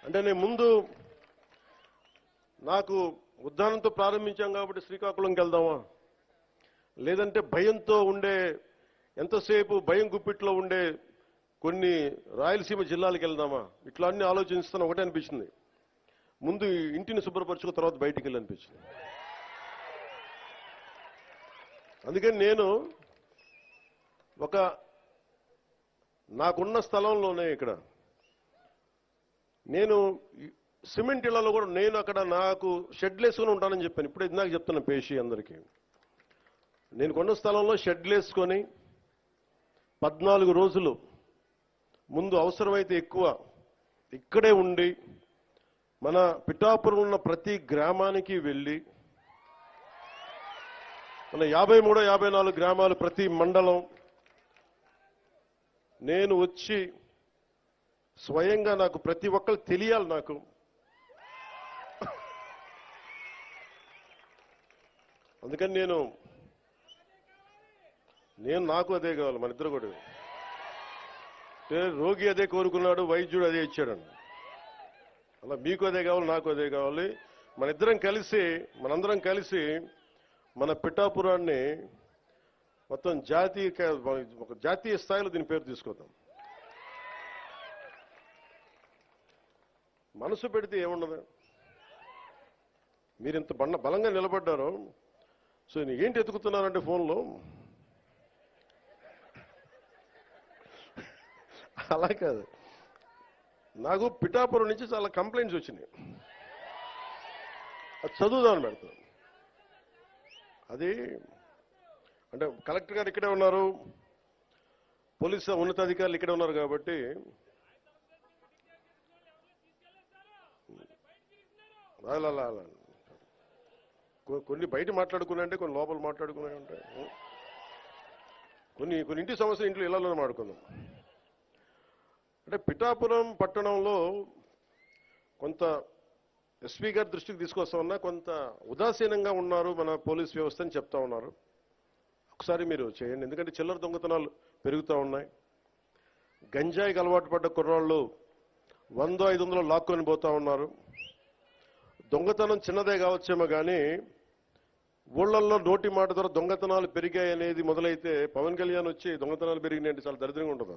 అంటే నేను ముందు నాకు ఉద్దానంతో ప్రారంభించాం కాబట్టి శ్రీకాకుళంకి వెళ్దామా, లేదంటే భయంతో ఉండే ఎంతసేపు భయం గుప్పిట్లో ఉండే కొన్ని రాయలసీమ జిల్లాలకు వెళ్దామా, ఇట్లా అన్ని ఆలోచిస్తాను. ఒకటే అనిపించింది, ముందు ఇంటిని శుభ్రపరచుకున్న తర్వాత బయటికి వెళ్ళి అనిపించింది. అందుకని నేను నాకున్న స్థలంలోనే ఇక్కడ నేను సిమెంట్ ఇళ్లలో కూడా నేను అక్కడ నాకు షెడ్లు వేసుకొని ఉంటానని చెప్పాను. ఇప్పుడు ఇందాక చెప్తున్నా పేషి అందరికీ, నేను కొన్న స్థలంలో షెడ్లు వేసుకొని 14 రోజులు ముందు అవసరమైతే ఎక్కువ ఇక్కడే ఉండి మన పిఠాపురం ఉన్న ప్రతి గ్రామానికి వెళ్ళి మన 53, 54 గ్రామాలు ప్రతి మండలం నేను వచ్చి స్వయంగా నాకు ప్రతి ఒక్కరు తెలియాలి. అందుకని నాకు అదే కావాలి. మన ఇద్దరు కూడా రోగి అదే కోరుకున్నాడు, వైద్యుడు అదే ఇచ్చాడండి. అలా మీకు అదే కావాలి, నాకు అదే కావాలి. మనందరం కలిసి మన పిఠాపురాన్ని మొత్తం ఒక జాతీయ స్థాయిలో దీని పేరు తీసుకొద్దాం. మనసు పెడితే ఏముండదు. మీరు ఇంత బలంగా నిలబడ్డారు. సో ఏంటి ఎతుకుతున్నారంటే ఫోన్లో అలా కాదు, నాకు పిఠాపురం నుంచి చాలా కంప్లైంట్స్ వచ్చినాయి. అది చదువుదామని పెడతాను. అది అంటే కలెక్టర్ గారు ఇక్కడే ఉన్నారు, పోలీసు ఉన్నతాధికారులు ఇక్కడే ఉన్నారు కాబట్టి అలా కొన్ని బయట మాట్లాడుకున్నాయంటే, కొన్ని లోపల మాట్లాడుకున్నాయి ఉంటాయి. కొన్ని ఇంటి సమస్య ఇంట్లో ఇళ్లలోనే మాట్లాడుకుందాం. అంటే పిఠాపురం పట్టణంలో కొంత ఎస్పీ గారి దృష్టికి తీసుకొస్తా కొంత ఉదాసీనంగా ఉన్నారు మన పోలీస్ వ్యవస్థ అని చెప్తా ఉన్నారు. ఒకసారి మీరు చేయండి, ఎందుకంటే చిల్లర దొంగతనాలు పెరుగుతూ ఉన్నాయి. గంజాయికి అలవాటు పడ్డ కుర్రాళ్ళు 100, 500 లాక్కొని పోతా ఉన్నారు. దొంగతనం చిన్నదే కావచ్చేమో కానీ ఊళ్ళల్లో నోటి మాట ద్వారా దొంగతనాలు పెరిగాయి అనేది మొదలైతే పవన్ కళ్యాణ్ వచ్చి దొంగతనాలు పెరిగినాయంటే చాలా దరిద్రంగా ఉంటుంది.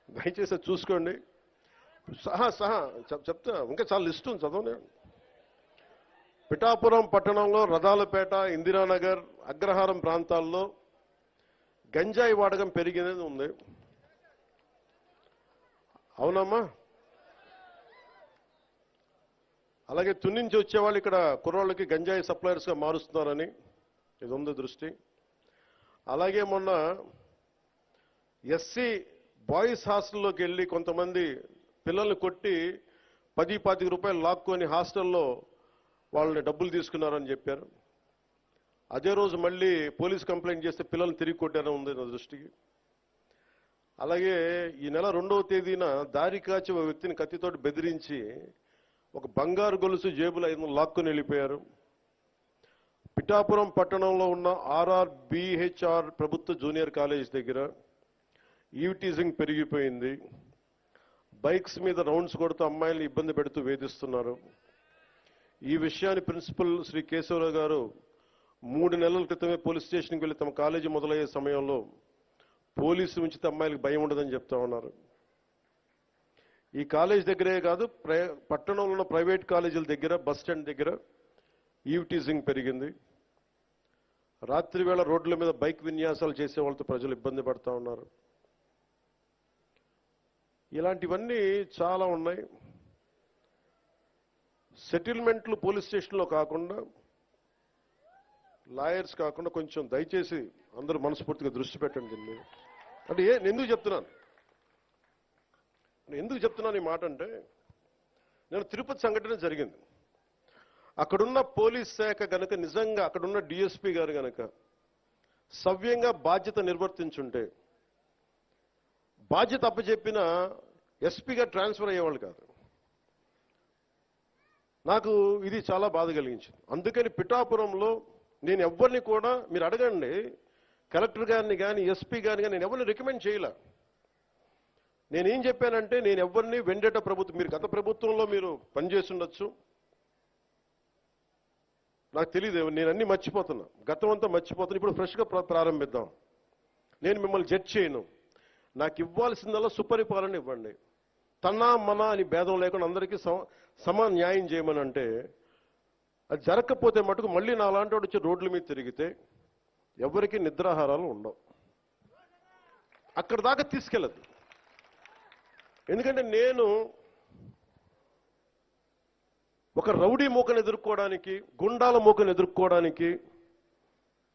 దయచేసి చూసుకోండి. సహా చెప్తా, ఇంకా చాలా లిస్ట్ ఉంది, చదవనే. పిఠాపురం పట్టణంలో రథాలపేట, ఇందిరానగర్, అగ్రహారం ప్రాంతాల్లో గంజాయి వాడకం పెరిగినది ఉంది. అవునమ్మా? అలాగే తుని నుంచి వచ్చేవాళ్ళు ఇక్కడ కుర్రోళ్ళకి గంజాయి సప్లయర్స్గా మారుస్తున్నారని ఇది ఉంది దృష్టి. అలాగే మొన్న ఎస్సీ బాయ్స్ హాస్టల్లోకి వెళ్ళి కొంతమంది పిల్లల్ని కొట్టి 10-25 రూపాయలు లాక్కొని హాస్టల్లో వాళ్ళని డబ్బులు తీసుకున్నారని చెప్పారు. అదే రోజు మళ్ళీ పోలీస్ కంప్లైంట్ చేస్తే పిల్లల్ని తిరిగి కొట్టారని ఉంది నా దృష్టికి. అలాగే ఈ నెల 2వ తేదీన దారి కాచి ఒక వ్యక్తిని కత్తితోటి బెదిరించి ఒక బంగారు గొలుసు జేబులు 500 లాక్కొని వెళ్ళిపోయారు. పిఠాపురం పట్టణంలో ఉన్న RRBHR ప్రభుత్వ జూనియర్ కాలేజ్ దగ్గర ఈవ్టీజింగ్ పెరిగిపోయింది. బైక్స్ మీద రౌండ్స్ కొడుతూ అమ్మాయిల్ని ఇబ్బంది పెడుతూ వేధిస్తున్నారు. ఈ విషయాన్ని ప్రిన్సిపల్ శ్రీ కేశవరావు గారు 3 నెలల క్రితమే పోలీస్ స్టేషన్కి వెళ్ళి తమ కాలేజీ మొదలయ్యే సమయంలో పోలీసు ఉంచితే అమ్మాయిలకు భయం ఉండదని చెప్తా ఉన్నారు. ఈ కాలేజ్ దగ్గరే కాదు, పట్టణంలో ఉన్న ప్రైవేట్ కాలేజీల దగ్గర, బస్ స్టాండ్ దగ్గర ఈవ్టీజింగ్ పెరిగింది. రాత్రి వేళ రోడ్ల మీద బైక్ విన్యాసాలు చేసే వాళ్ళతో ప్రజలు ఇబ్బంది పడతా ఉన్నారు. ఇలాంటివన్నీ చాలా ఉన్నాయి. సెటిల్మెంట్లు పోలీస్ స్టేషన్లో కాకుండా, లాయర్స్ కాకుండా కొంచెం దయచేసి అందరూ మనస్ఫూర్తిగా దృష్టి పెట్టండి దీని మీద. అంటే ఎందుకు చెప్తున్నాను ఈ మాట అంటే, నేను తిరుపతి సంఘటన జరిగింది. అక్కడున్న పోలీస్ శాఖ గనక నిజంగా అక్కడున్న డిఎస్పీ గారు గనక సవ్యంగా బాధ్యత నిర్వర్తించుంటే, బాధ్యత అప్పచెప్పిన ఎస్పీగా ట్రాన్స్ఫర్ అయ్యేవాళ్ళు కాదు. నాకు ఇది చాలా బాధ కలిగించింది. అందుకని పిఠాపురంలో నేను ఎవరిని కూడా, మీరు అడగండి కలెక్టర్ గారిని కానీ ఎస్పీ గారిని కానీ, నేను ఎవరిని రికమెండ్ చేయలే. నేనేం చెప్పానంటే, నేను ఎవరిని వెండేట ప్రభుత్వం, మీరు గత ప్రభుత్వంలో మీరు పనిచేసి ఉండొచ్చు, నాకు తెలియదు, నేను అన్ని మర్చిపోతున్నా, గతం అంతా మర్చిపోతున్నా. ఇప్పుడు ఫ్రెష్గా ప్రారంభిద్దాం. నేను మిమ్మల్ని జడ్జ్ చేయను. నాకు ఇవ్వాల్సిందల్లా సుపరిపాలన ఇవ్వండి. తన్నా మన అని భేదం లేకుండా అందరికీ సమ న్యాయం చేయమని అంటే, అది జరగకపోతే మటుకు మళ్ళీ నా లాంటి వాడు వచ్చి రోడ్ల మీద తిరిగితే ఎవరికి నిద్రాహారాలు ఉండవు. అక్కడ దాకా తీసుకెళ్ళదు. ఎందుకంటే నేను ఒక రౌడీ మూకను ఎదుర్కోవడానికి, గుండాల మూకను ఎదుర్కోవడానికి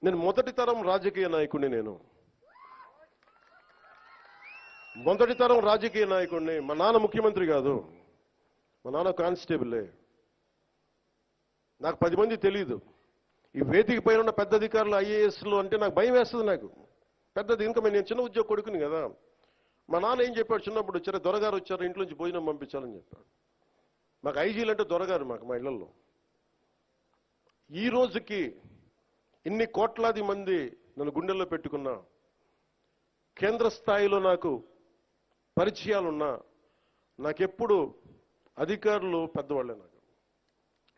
నేను మొదటి తరం రాజకీయ నాయకుడిని. నేను మొదటి తరం రాజకీయ నాయకుడిని. మా నాన్న ముఖ్యమంత్రి కాదు, మా నాన్న కానిస్టేబులే. నాకు 10 మంది తెలియదు. ఈ వేదిక పైన ఉన్న పెద్ద అధికారులు, ఐఏఎస్లు అంటే నాకు భయం వేస్తుంది. నాకు పెద్దది, ఇంకా నేను చిన్న ఉద్యోగ కొడుకుని కదా. మా నాన్న ఏం చెప్పాడు, చిన్నప్పుడు వచ్చారు, దొరగారు వచ్చారు, ఇంట్లో నుంచి భోజనం పంపించాలని చెప్పాడు. మాకు ఐజీలు అంటే దొరగారు మాకు, మా ఇళ్లలో. ఈ రోజుకి ఇన్ని కోట్లాది మంది నన్ను గుండెల్లో పెట్టుకున్నా, కేంద్ర స్థాయిలో నాకు పరిచయాలున్నా, నాకెప్పుడు అధికారులు పెద్దవాళ్ళే. నాకు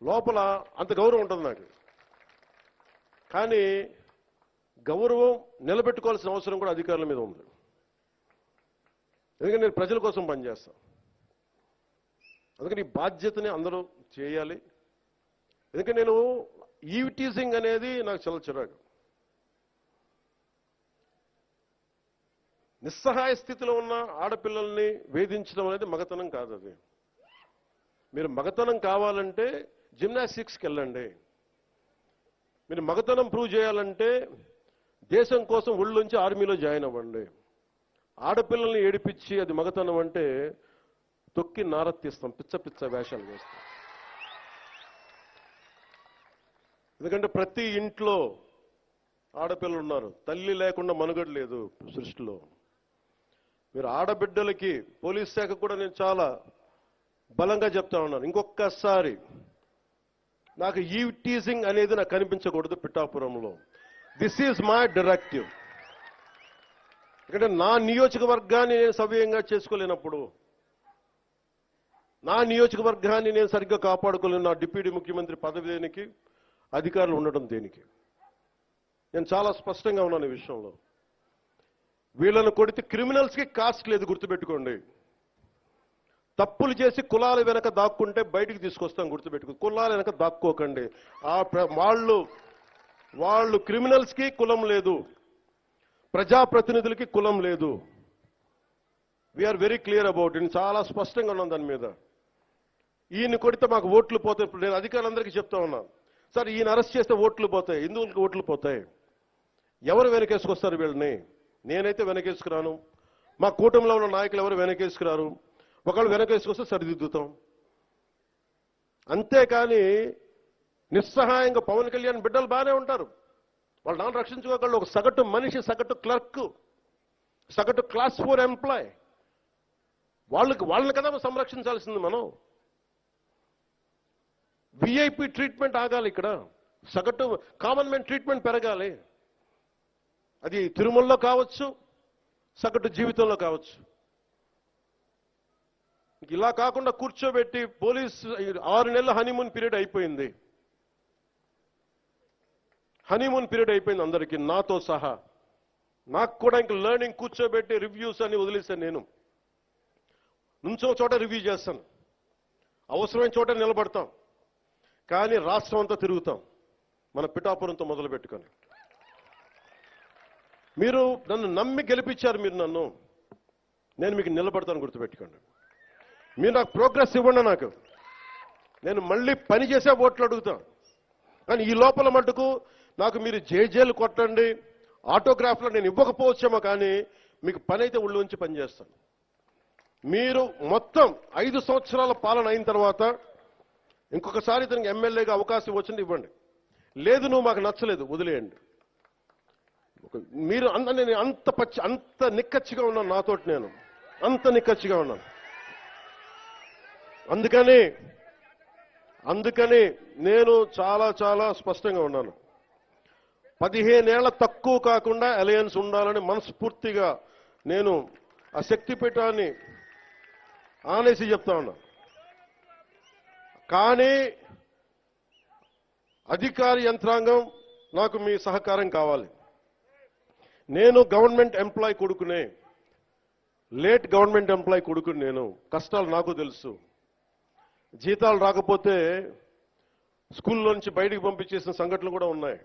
లోపల అంత గౌరవం ఉంటుంది నాకు. కానీ గౌరవం నిలబెట్టుకోవాల్సిన అవసరం కూడా అధికారుల మీద ఉంది. ఎందుకంటే నేను ప్రజల కోసం పనిచేస్తాను. అందుకని ఈ బాధ్యతని అందరూ చేయాలి. ఎందుకంటే నేను ఈవిటీజింగ్ అనేది నాకు చాలా చిరాకు. నిస్సహాయ స్థితిలో ఉన్న ఆడపిల్లల్ని వేధించడం అనేది మగతనం కాదు. అది మీరు మగతనం కావాలంటే జిమ్నాస్టిక్స్కి వెళ్ళండి. మీరు మగతనం ప్రూవ్ చేయాలంటే దేశం కోసం ఒళ్ళుంచి ఆర్మీలో జాయిన్ అవ్వండి. ఆడపిల్లల్ని ఏడిపించి అది మగతనం అంటే తొక్కి నారత్తిస్తాం, పిచ్చ పిచ్చ వేషాలు వేస్తాం. ఎందుకంటే ప్రతి ఇంట్లో ఆడపిల్లలు ఉన్నారు. తల్లి లేకుండా మనుగడ లేదు సృష్టిలో. మీరు ఆడబిడ్డలకి, పోలీస్ శాఖ కూడా నేను చాలా బలంగా చెప్తా ఉన్నాను, ఇంకొకసారి నాకు ఈవిటీజింగ్ అనేది నాకు కనిపించకూడదు పిఠాపురంలో. This is my directive. ఎందుకంటే నా నియోజకవర్గాన్ని నేను సవ్యంగా చేసుకోలేనప్పుడు, నా నియోజకవర్గాన్ని నేను సరిగ్గా కాపాడుకోలేను, నా డిప్యూటీ ముఖ్యమంత్రి పదవి దేనికి, అధికారులు ఉండడం దేనికి? నేను చాలా స్పష్టంగా ఉన్నాను ఈ విషయంలో. వీళ్ళను కొడితే క్రిమినల్స్కి కాస్ట్ లేదు, గుర్తుపెట్టుకోండి. తప్పులు చేసి కులాల వెనక దాక్కుంటే బయటికి తీసుకొస్తాం, గుర్తుపెట్టుకో. కులాల వెనక దాక్కోకండి. వాళ్ళు క్రిమినల్స్కి కులం లేదు, ప్రజాప్రతినిధులకి కులం లేదు. We are very clear about it. చాలా స్పష్టంగా ఉన్నాం దాని మీద. ఈయన కొడితే మాకు ఓట్లు పోతాయి. ఇప్పుడు నేను అధికారులందరికీ చెప్తా ఉన్నాను, సార్ ఈయన అరెస్ట్ చేస్తే ఓట్లు పోతాయి. ఎందుకు ఓట్లు పోతాయి? ఎవరు వెనకేసుకొస్తారు వీళ్ళని? నేనైతే వెనకేసుకురాను. మా కూటమిలో ఉన్న నాయకులు ఎవరు వెనకేసుకురారు. ఒకళ్ళు వెనకేసుకొస్తే సరిదిద్దుతాం. అంతేకాని నిస్సహాయంగా పవన్ కళ్యాణ్ బిడ్డలు బాగానే ఉంటారు, వాళ్ళు నాన్న రక్షించుకోగలరు. ఒక సగటు మనిషి, సగటు క్లర్క్, సగటు క్లాస్ 4 ఎంప్లాయ్, వాళ్ళని కదా సంరక్షించాల్సింది మనం. విఐపి ట్రీట్మెంట్ ఆగాలి ఇక్కడ, సగటు కామన్ మ్యాన్ ట్రీట్మెంట్ పెరగాలి. అది తిరుమలలో కావచ్చు, సగటు జీవితంలో కావచ్చు. ఇలా కాకుండా కూర్చోబెట్టి పోలీస్ 6 నెలల హనీమూన్ పీరియడ్ అయిపోయింది. హనీమూన్ పీరియడ్ అయిపోయింది అందరికీ, నాతో సహా. నాకు కూడా ఇంక లెర్నింగ్ కూర్చోబెట్టి రివ్యూస్ అని వదిలేశాను. నేను నుంచో చోట రివ్యూ చేస్తాను, అవసరమైన చోట నిలబడతాం, కానీ రాష్ట్రం అంతా తిరుగుతాం మన పిఠాపురంతో మొదలు పెట్టుకొని. మీరు నన్ను నమ్మి గెలిపించారు, మీరు నన్ను, నేను మీకు నిలబడతాను, గుర్తుపెట్టుకోండి. మీరు నాకు ప్రోగ్రెస్ ఇవ్వండి, నేను మళ్ళీ పని చేసే ఓట్లు అడుగుతాను. కానీ ఈ లోపల మటుకు నాకు మీరు జేజేలు కొట్టండి, ఆటోగ్రాఫ్లో నేను ఇవ్వకపోవచ్చేమో, కానీ మీకు పని అయితే ఒళ్ళు ఉంచి పనిచేస్తాను. మీరు మొత్తం 5 సంవత్సరాల పాలన అయిన తర్వాత ఇంకొకసారి ఇతనికి ఎమ్మెల్యేగా అవకాశం వచ్చింది ఇవ్వండి. లేదు నువ్వు మాకు నచ్చలేదు వదిలేయండి. మీరు నేను అంత నిక్కచ్చిగా ఉన్నాను, నాతోటి నేను అంత నిక్కచ్చిగా ఉన్నాను. అందుకని నేను చాలా చాలా స్పష్టంగా ఉన్నాను. 15 ఏళ్ల తక్కువ కాకుండా అలయన్స్ ఉండాలని మనస్ఫూర్తిగా నేను ఆ శక్తిపీఠాన్ని అనేసి చెప్తా ఉన్నా. కానీ అధికార యంత్రాంగం నాకు మీ సహకారం కావాలి. నేను గవర్నమెంట్ ఎంప్లాయ్ కొడుకునే, లేట్ గవర్నమెంట్ ఎంప్లాయ్ కొడుకుని. నేను కష్టాలు నాకు తెలుసు. జీతాలు రాకపోతే స్కూల్లో నుంచి బయటికి పంపించేసిన సంఘటనలు కూడా ఉన్నాయి.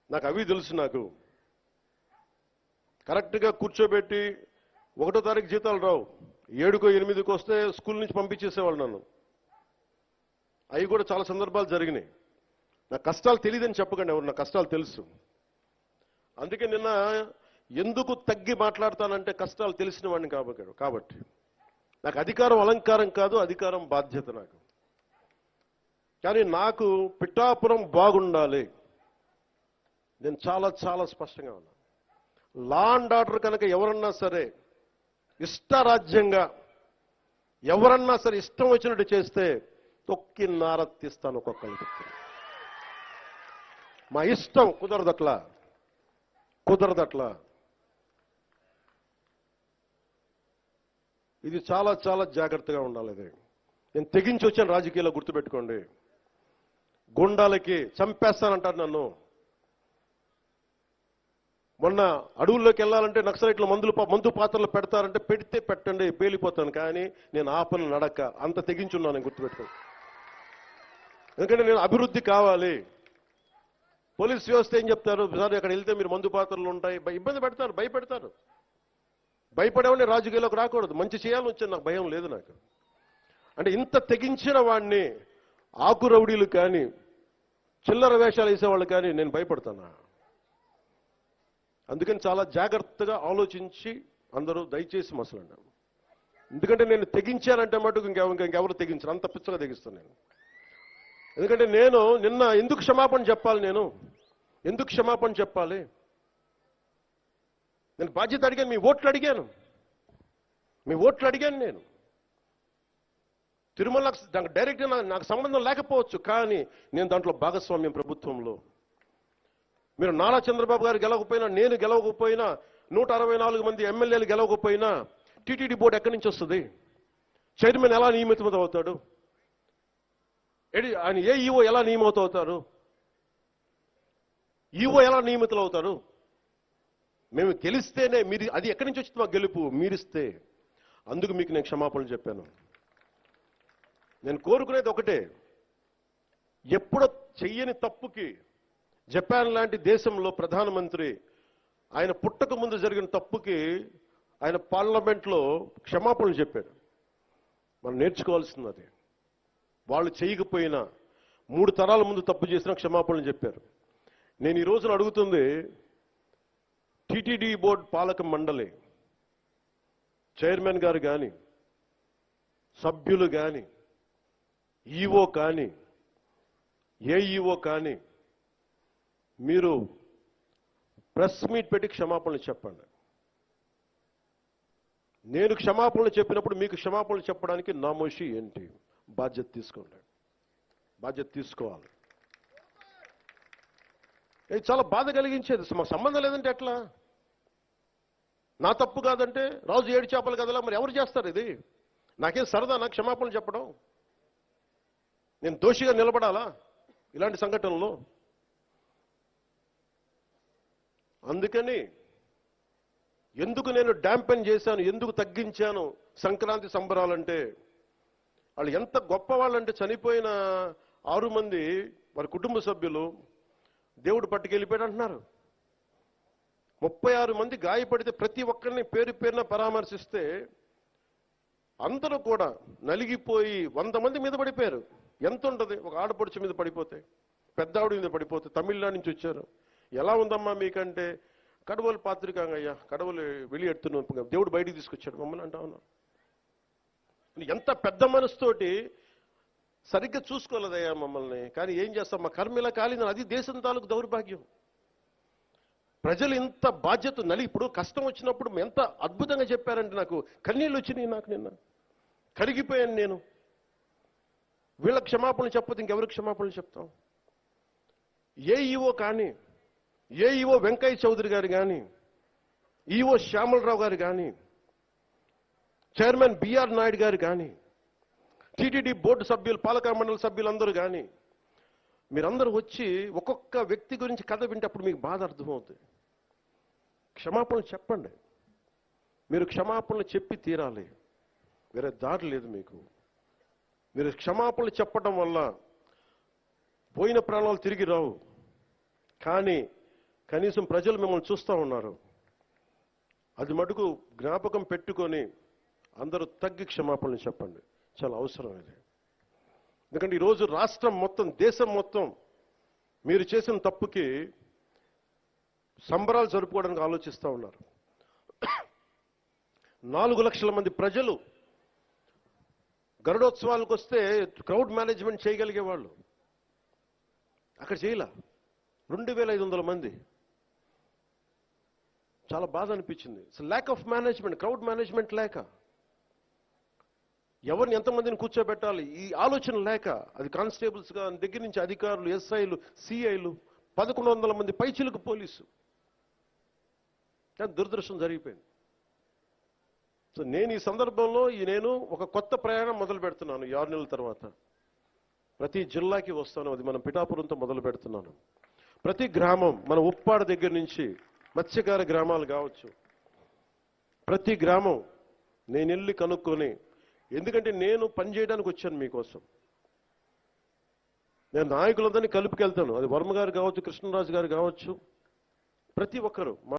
నాకు అవి తెలుసు. నాకు కరెక్ట్గా కూర్చోబెట్టి 1వ తారీఖు జీతాలు రావు, 7కో 8కో వస్తే స్కూల్ నుంచి పంపించేసేవాళ్ళు నన్ను. అవి కూడా చాలా సందర్భాలు జరిగినాయి. నా కష్టాలు తెలియదని చెప్పకండి ఎవరు, నా కష్టాలు తెలుసు. అందుకే నిన్న ఎందుకు తగ్గి మాట్లాడతానంటే కష్టాలు తెలిసిన వాడిని కాబట్టి. నాకు అధికారం అలంకారం కాదు, అధికారం బాధ్యత నాకు. కానీ నాకు పిఠాపురం బాగుండాలి. నేను చాలా చాలా స్పష్టంగా ఉన్నాను. లా అండ్ ఆర్డర్ కనుక ఎవరన్నా సరే ఇష్టరాజ్యంగా ఎవరన్నా సరే ఇష్టం వచ్చినట్టు చేస్తే తొక్కి నారత్తిస్తాను ఒక్కొక్కరికి. మా ఇష్టం కుదరదట్లా. ఇది చాలా చాలా జాగ్రత్తగా ఉండాలి. ఇది నేను తెగించి వచ్చాను రాజకీయాల్లో, గుర్తుపెట్టుకోండి. గుండాలకి చంపేస్తానంటారు నన్ను. మొన్న అడవుల్లోకి వెళ్ళాలంటే నక్సలైట్లు మందు పాత్రలు పెడతారంటే పెడితే పెట్టండి, పేలిపోతాను. కానీ నేను ఆపను నడక. అంత తెగించున్నాను, నేను గుర్తుపెట్టుకోండి. ఎందుకంటే నేను అభివృద్ధి కావాలి. పోలీస్ వ్యవస్థ ఏం చెప్తారు, సార్ అక్కడ వెళ్తే మీరు మందు పాత్రలు ఉంటాయి, ఇబ్బంది పెడతారు, భయపెడతారు. భయపడేవాడిని రాజకీయాల్లోకి రాకూడదు. మంచి చేయాలని వచ్చాను, నాకు భయం లేదు నాకు. అంటే ఇంత తెగించిన వాడిని ఆకు రౌడీలు కానీ చిల్లర వేషాలు వేసేవాళ్ళు కానీ నేను భయపడతానా? అందుకని చాలా జాగ్రత్తగా ఆలోచించి అందరూ దయచేసి మసలండి. ఎందుకంటే నేను తెగించానంటే మటుకు ఇంకెవరు తెగించరు, అంత పిచ్చగా తెగిస్తాను నేను. ఎందుకంటే నేను నిన్న ఎందుకు క్షమాపణ చెప్పాలి? ఎందుకు క్షమాపణ చెప్పాలి? నేను బాధ్యత అడిగాను, మీ ఓట్లు అడిగాను. నేను తిరుమల డైరెక్ట్గా నాకు సంబంధం లేకపోవచ్చు, కానీ నేను దాంట్లో భాగస్వామ్యం ప్రభుత్వంలో. మీరు నారా చంద్రబాబు గారు గెలవకపోయినా, నేను గెలవకపోయినా, 164 మంది ఎమ్మెల్యేలు గెలవకపోయినా టీటీడీ బోర్డు ఎక్కడి నుంచి వస్తుంది? చైర్మన్ ఎలా నియమితం అవుతాడు? ఆయన ఈఓ ఎలా నియమితం అవుతారు? ఈఓ ఎలా నియమితులు అవుతారు? మేము గెలిస్తేనే మీరు, అది ఎక్కడి నుంచి వచ్చింది మాకు గెలుపు? మీరిస్తే. అందుకు మీకు నేను క్షమాపణలు చెప్పాను. నేను కోరుకునేది ఒకటే, ఎప్పుడో చెయ్యని తప్పుకి జపాన్ లాంటి దేశంలో ప్రధానమంత్రి ఆయన పుట్టక ముందు జరిగిన తప్పుకి ఆయన పార్లమెంట్లో క్షమాపణలు చెప్పారు. మనం నేర్చుకోవాల్సింది అది. వాళ్ళు చేయకపోయినా 3 తరాల ముందు తప్పు చేసినా క్షమాపణలు చెప్పారు. నేను ఈ రోజున అడుగుతుంది, టీటీడీ బోర్డు పాలక మండలి చైర్మన్ గారు కానీ, సభ్యులు కానీ, ఈఓ కానీ, ఏఈఓ కానీ, మీరు ప్రెస్ మీట్ పెట్టి క్షమాపణలు చెప్పండి. నేను క్షమాపణలు చెప్పినప్పుడు మీకు క్షమాపణలు చెప్పడానికి నామోషి ఏంటి? బాధ్యత తీసుకోండి, బాధ్యత తీసుకోవాలి. ఇది చాలా బాధ కలిగించేది. మాకు సంబంధం లేదంటే ఎట్లా? నా తప్పు కాదంటే రాజు 7 చేపలు కదలా, మరి ఎవరు చేస్తారు ఇది? నాకేం సరదా నాకు క్షమాపణలు చెప్పడం? నేను దోషిగా నిలబడాలా ఇలాంటి సంఘటనలో? అందుకని ఎందుకు నేను డాంపెన్ చేశాను, ఎందుకు తగ్గించాను సంక్రాంతి సంబరాలంటే, వాళ్ళు ఎంత గొప్పవాళ్ళంటే చనిపోయిన 6 మంది వారి కుటుంబ సభ్యులు దేవుడు పట్టుకెళ్ళిపోయాడు అంటున్నారు. 36 మంది గాయపడితే ప్రతి ఒక్కరిని పేరు పేరున పరామర్శిస్తే అందరూ కూడా నలిగిపోయి 100 మంది మీద పడిపోయారు. ఎంత ఉంటుంది ఒక ఆడపడుచు మీద పడిపోతే, పెద్ద ఆవిడ మీద పడిపోతే? తమిళనాడు నుంచి వచ్చారు. ఎలా ఉందమ్మా మీకంటే, కడవలు పాత్రికాంగయ్యా, కడవలు వెళ్ళి దేవుడు బయటికి తీసుకొచ్చాడు మమ్మల్ని అంటా ఉన్నాం. ఎంత పెద్ద మనసుతోటి సరిగ్గా చూసుకోలేదయ్యా మమ్మల్ని. కానీ ఏం చేస్తాం, మా కర్మ ఇలా కాలింది. అది దేశం తాలూకు దౌర్భాగ్యం. ప్రజలు ఇంత బాధ్యత ఇప్పుడు కష్టం వచ్చినప్పుడు ఎంత అద్భుతంగా చెప్పారంటే నాకు కన్నీళ్ళు వచ్చినాయి. నాకు నిన్న కరిగిపోయాను నేను. వీళ్ళ క్షమాపణలు చెప్పదు ఇంకెవరికి క్షమాపణలు చెప్తాం? ఏఈఓ కానీ, ఏఈఓ వెంకయ్య చౌదరి గారు కానీ, ఈఓ శ్యామలరావు గారు కానీ, చైర్మన్ బిఆర్ నాయుడు గారు కానీ, టీటీడీ బోర్డు సభ్యులు, పాలక మండలి సభ్యులందరూ కానీ, మీరందరూ వచ్చి ఒక్కొక్క వ్యక్తి గురించి కథ వింటే అప్పుడు మీకు బాధ అర్థమవుతుంది. క్షమాపణలు చెప్పండి. మీరు క్షమాపణలు చెప్పి తీరాలి. వేరే దారి లేదు మీకు. మీరు క్షమాపణలు చెప్పడం వల్ల పోయిన ప్రాణాలు తిరిగి రావు. కానీ కనీసం ప్రజలు మిమ్మల్ని చూస్తూ ఉన్నారు. అది మటుకు జ్ఞాపకం పెట్టుకొని అందరూ తగ్గి క్షమాపణలు చెప్పండి. చాలా అవసరం ఇది. ఎందుకంటే ఈరోజు రాష్ట్రం మొత్తం, దేశం మొత్తం మీరు చేసిన తప్పుకి సంబరాలు జరుపుకోవడానికి ఆలోచిస్తూ ఉన్నారు. 4 లక్షల మంది ప్రజలు గరుడోత్సవాలకు వస్తే క్రౌడ్ మేనేజ్మెంట్ చేయగలిగే వాళ్ళు అక్కడ చేయలే. 2500 మంది. చాలా బాధ అనిపించింది. Lack of management, crowd management లేక, ఎవరిని ఎంతమందిని కూర్చోబెట్టాలి ఈ ఆలోచన లేక, అది కానిస్టేబుల్స్ గా దగ్గర నుంచి అధికారులు, ఎస్ఐలు, సిఐలు, 1100 మంది పైచిలకు పోలీసు. దురదృష్టం జరిగిపోయింది. సో నేను ఈ సందర్భంలో నేను ఒక కొత్త ప్రయాణం మొదలు పెడుతున్నాను. 6 నెలల తర్వాత ప్రతి జిల్లాకి వస్తాను. అది మనం పిఠాపురంతో మొదలు పెడుతున్నాను. ప్రతి గ్రామం, మన ఉప్పాడ దగ్గర నుంచి మత్స్యకార గ్రామాలు కావచ్చు, ప్రతి గ్రామం నేను వెళ్ళి కనుక్కొని, ఎందుకంటే నేను పనిచేయడానికి వచ్చాను మీకోసం. నేను నాయకులందరినీ కలుపుకెళ్తాను. అది వర్మ గారు కావచ్చు, కృష్ణరాజు గారు కావచ్చు, ప్రతి ఒక్కరు.